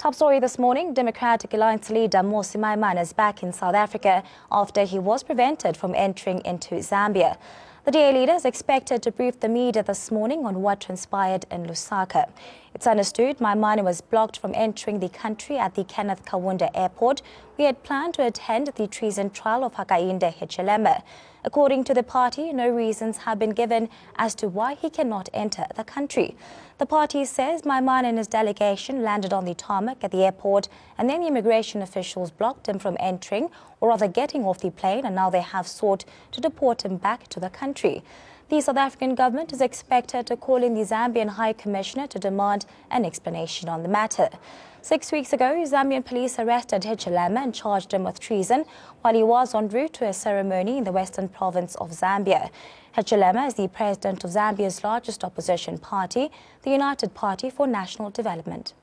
Top story this morning, Democratic Alliance leader Maimane is back in South Africa after he was prevented from entering into Zambia. The DA leader is expected to brief the media this morning on what transpired in Lusaka. It's understood Maimane was blocked from entering the country at the Kenneth Kaunda airport. We had planned to attend the treason trial of HICHILEMA. According to the party, no reasons have been given as to why he cannot enter the country. The party says Maimane and his delegation landed on the tarmac at the airport, and then the immigration officials blocked him from entering, or rather getting off the plane, and now they have sought to deport him back to the country. The South African government is expected to call in the Zambian High Commissioner to demand an explanation on the matter. 6 weeks ago, Zambian police arrested HICHILEMA and charged him with treason while he was en route to a ceremony in the western province of Zambia. HICHILEMA is the president of Zambia's largest opposition party, the United Party for National Development.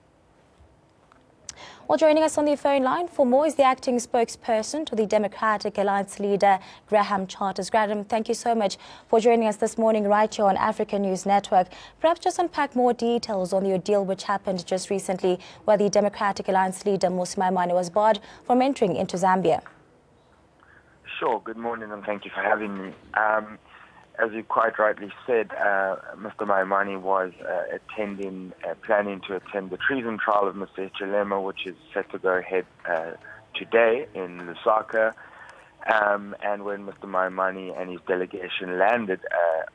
Well, joining us on the phone line for more is the acting spokesperson to the Democratic Alliance leader, Graham Charters. Graham, thank you so much for joining us this morning right here on African News Network. Perhaps just unpack more details on the ordeal which happened just recently where the Democratic Alliance leader, Maimane, was barred from entering into Zambia. Sure. Good morning and thank you for having me. As you quite rightly said, Mr. Maimane was planning to attend the treason trial of Mr. HICHILEMA, which is set to go ahead today in Lusaka. And when Mr. Maimane and his delegation landed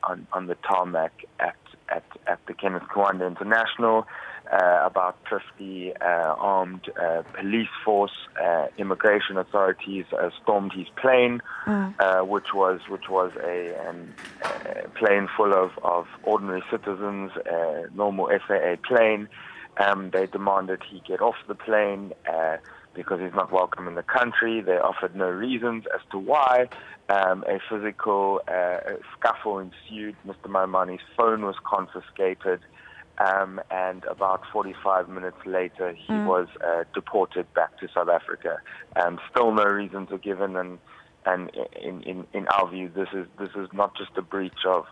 on the tarmac at the Kenneth Kaunda International, about 50 armed police force, immigration authorities plane, which was a plane full of ordinary citizens, normal FAA plane. They demanded he get off the plane because he's not welcome in the country. They offered no reasons as to why. A physical scuffle ensued. Mr. Maimane's phone was confiscated. And about 45 minutes later, he was deported back to South Africa. Still no reasons are given, and in our view, this is not just a breach of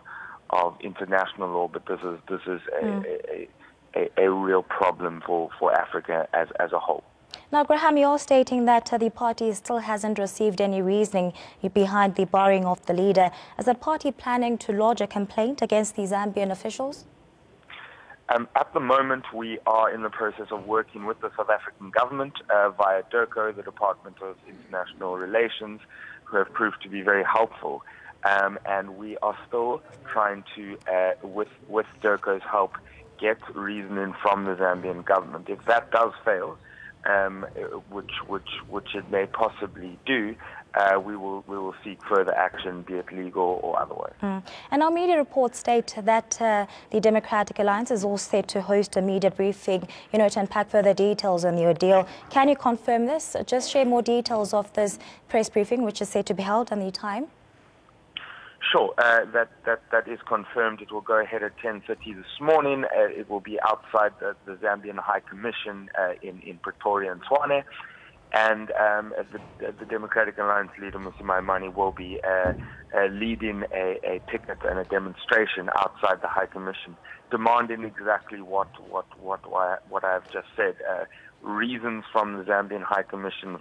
international law, but this is a real problem for Africa as a whole. Now, Graham, you're stating that the party still hasn't received any reasoning behind the barring of the leader. Is the party planning to lodge a complaint against the Zambian officials? At the moment, we are in the process of working with the South African government via DIRCO, the Department of International Relations, who have proved to be very helpful. And we are still trying to, with DIRCO's help, get reasoning from the Zambian government. If that does fail, which it may possibly do, we will seek further action, be it legal or otherwise. And our media reports state that the Democratic Alliance is all set to host a media briefing, to unpack further details on the ordeal. Can you confirm this? Just share more details of this press briefing, which is set to be held on the time. Sure, that is confirmed. It will go ahead at 10:30 this morning. It will be outside the Zambian High Commission in Pretoria and Tshwane. And the Democratic Alliance leader, Mr. Maimane, will be leading a picket and a demonstration outside the High Commission, demanding exactly what I have just said. Reasons from the Zambian High Commission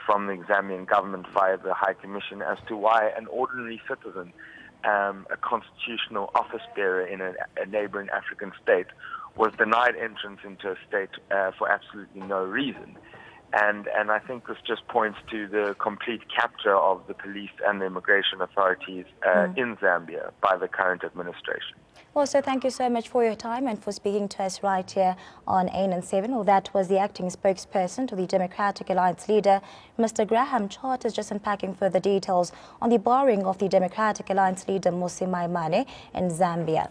from the Zambian government via the High Commission as to why an ordinary citizen, a constitutional office bearer in a neighboring African state, was denied entrance into a state for absolutely no reason. And I think this just points to the complete capture of the police and the immigration authorities in Zambia by the current administration. Well, so thank you so much for your time and for speaking to us right here on 8 and 7. Well, that was the acting spokesperson to the Democratic Alliance leader, Mr. Graham Charters, just unpacking further details on the barring of the Democratic Alliance leader, Maimane, in Zambia.